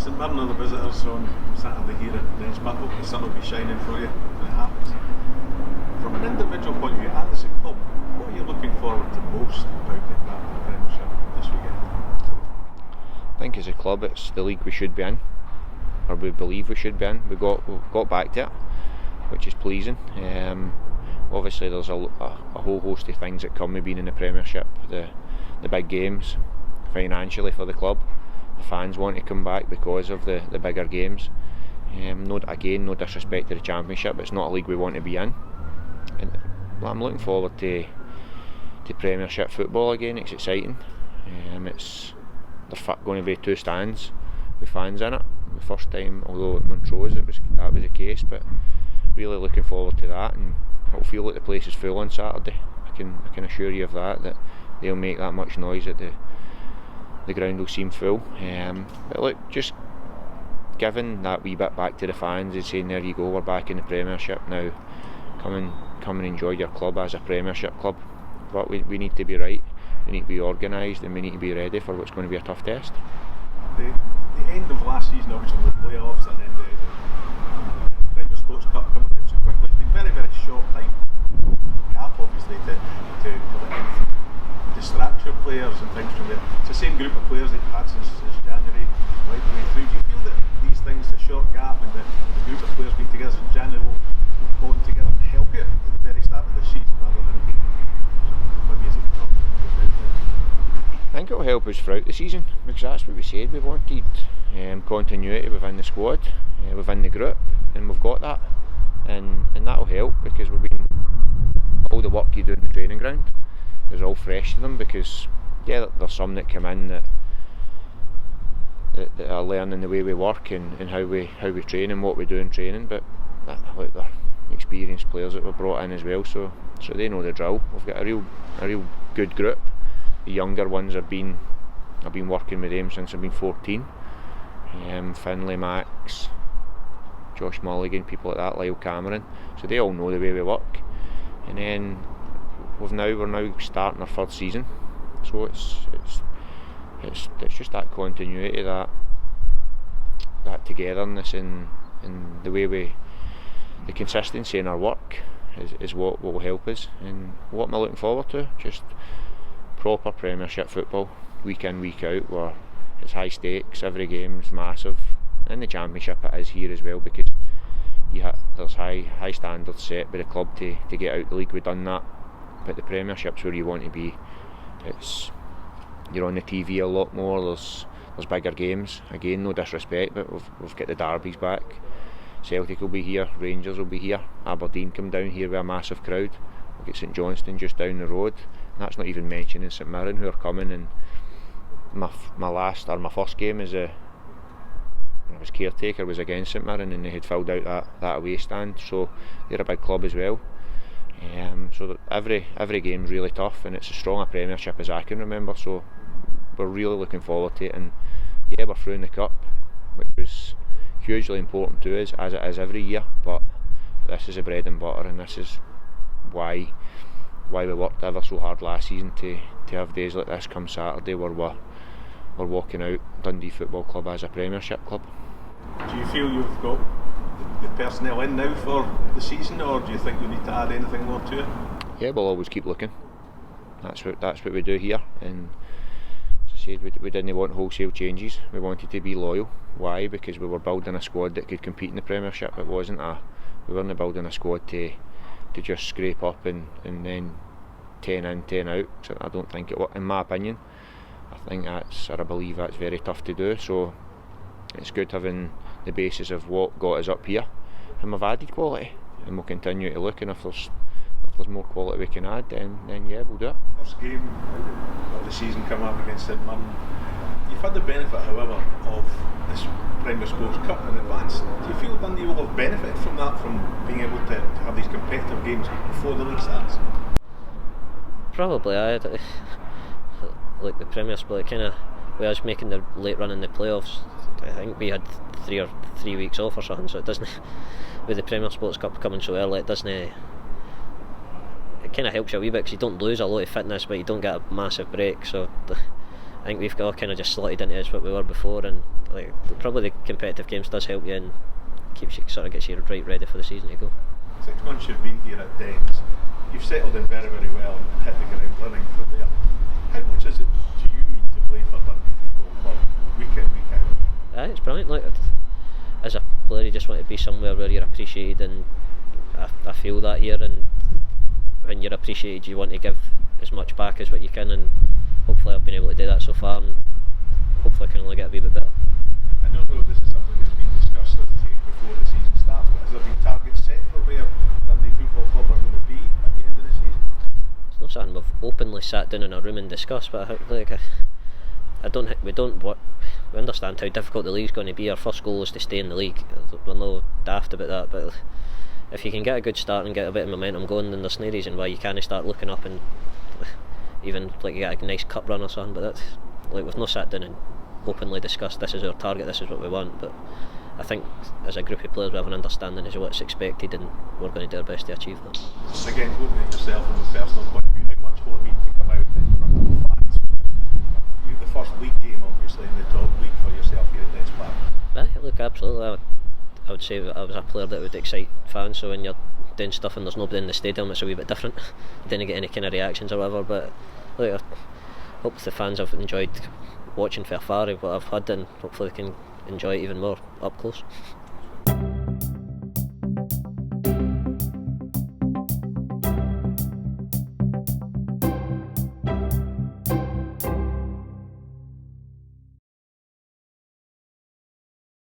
St Mirren are the visitors on Saturday here at Dundee, but hope the sun will be shining for you when it happens. From an individual point of view and as a club, what are you looking forward to most about getting back to the Premiership this weekend? I think as a club it's the league we should be in, or we believe we should be in. We've got back to it, which is pleasing. Obviously there's a whole host of things that come with being in the Premiership, the big games, financially for the club. The fans want to come back because of the bigger games. No disrespect to the Championship, it's not a league we want to be in. And I'm looking forward to Premiership football again. It's exciting. There's going to be 2 stands with fans in it. The first time, although at Montrose that was the case, but really looking forward to that, and it'll feel like the place is full on Saturday. I can assure you of that they'll make that much noise that the ground will seem full. But look, just giving that wee bit back to the fans and saying, there you go, we're back in the Premiership now, come and enjoy your club as a Premiership club. But we need to be right, we need to be organised, and we need to be ready for what's going to be a tough test. The end of last season, obviously the playoffs, and then the Premier Sports Cup coming in so quickly, it's been very, very short time gap obviously to let anything distract your players and things from there. It's the same group of players that you've had since January right the way through. Do you feel that these things, the short gap and the group of players being together since January will bond together and help you at the very start of the season rather than maybe as it becomes? I think it will help us throughout the season, because that's what we said we wanted, continuity within the squad, within the group, and we've got that, and that will help, because all the work you do in the training ground is all fresh to them, because there's some that come in that are learning the way we work and how we train and what we do in training, but they're experienced players that were brought in as well, so they know the drill. We've got a real good group. The younger ones I've been working with them since I've been 14. Finlay, Max, Josh Mulligan, people like that, Lyle Cameron. So they all know the way we work. And then we're now starting our 3rd season. So it's just that continuity, that togetherness, and the way the consistency in our work is what will help us. And what am I looking forward to? Just proper Premiership football, week in, week out, where it's high stakes, every game's massive. In the Championship it is here as well, because there's high standards set by the club to get out the league. We've done that, but the Premiership's where you want to be. You're on the TV a lot more, there's bigger games. Again, no disrespect, but we've got the derbies back. Celtic will be here, Rangers will be here, Aberdeen come down here with a massive crowd. We'll get St Johnstone just down the road. That's not even mentioning St Mirren, who are coming. And my first game as I was caretaker was against St Mirren, and they had filled out that away stand, so they're a big club as well. So every game's really tough, and it's as strong a Premiership as I can remember, so we're really looking forward to it. And we're through in the Cup, which was hugely important to us, as it is every year, but this is the bread and butter, and this is why we worked ever so hard last season to have days like this come Saturday, where we're walking out Dundee Football Club as a Premiership club. Do you feel you've got the personnel in now for the season, or do you think you need to add anything more to it? Yeah, we'll always keep looking. That's what we do here, and as I said, we didn't want wholesale changes. We wanted to be loyal. Why? Because we were building a squad that could compete in the Premiership. We weren't building a squad to just scrape up and then 10 in, 10 out. So I don't think in my opinion, I believe that's very tough to do. So it's good having the basis of what got us up here, and we've added quality, and we'll continue to look, and if there's more quality we can add, then we'll do it. First game of the season coming up against St Mirren. You've had the benefit, however, of this Premier Sports Cup in advance. Do you feel Dundee will have benefited from that, from being able to have these competitive games before the league starts? Probably, like the Premier Sport, kind of, with us making the late run in the playoffs, I think we had 3 weeks off or something, so it doesn't, with the Premier Sports Cup coming so early, it kind of helps you a wee bit, because you don't lose a lot of fitness, but you don't get a massive break. So I think we've all kind of just slotted into as what we were before, and like probably the competitive games does help you and keeps you gets you right ready for the season to go. 6 months you've been here at Dens, you've settled in very, very well and hit the ground running from there. How much is it to you to play for Dundee Football Club week in, week out? It's brilliant. Like, as a player, you just want to be somewhere where you're appreciated, and I feel that here. And when you're appreciated, you want to give as much back as what you can, and hopefully I've been able to do that so far, and hopefully I can only get a wee bit better. I don't know if this is something that's been discussed before the season starts, but has there been targets set for where Dundee Football Club are going to be at the end of the season? It's not something we've openly sat down in a room and discussed, but we understand how difficult the league's going to be. Our first goal is to stay in the league. We're no daft about that, but if you can get a good start and get a bit of momentum going, then there's no reason why you can't start looking up and even like get a nice cup run or something. But that's like we've not sat down and openly discussed this is our target, this is what we want. But I think as a group of players we have an understanding as to what's expected, and we're going to do our best to achieve that. Again, looking at yourself from a personal point of view, how much will it mean to come out in front of fans? The first league game, obviously, in the top league for yourself here at Dens Park. Look, absolutely. I would say I was a player that would excite fans, so when you're doing stuff and there's nobody in the stadium, it's a wee bit different. You didn't get any kind of reactions or whatever, but look, I hope the fans have enjoyed watching from afar what I've had, and hopefully they can enjoy it even more up close.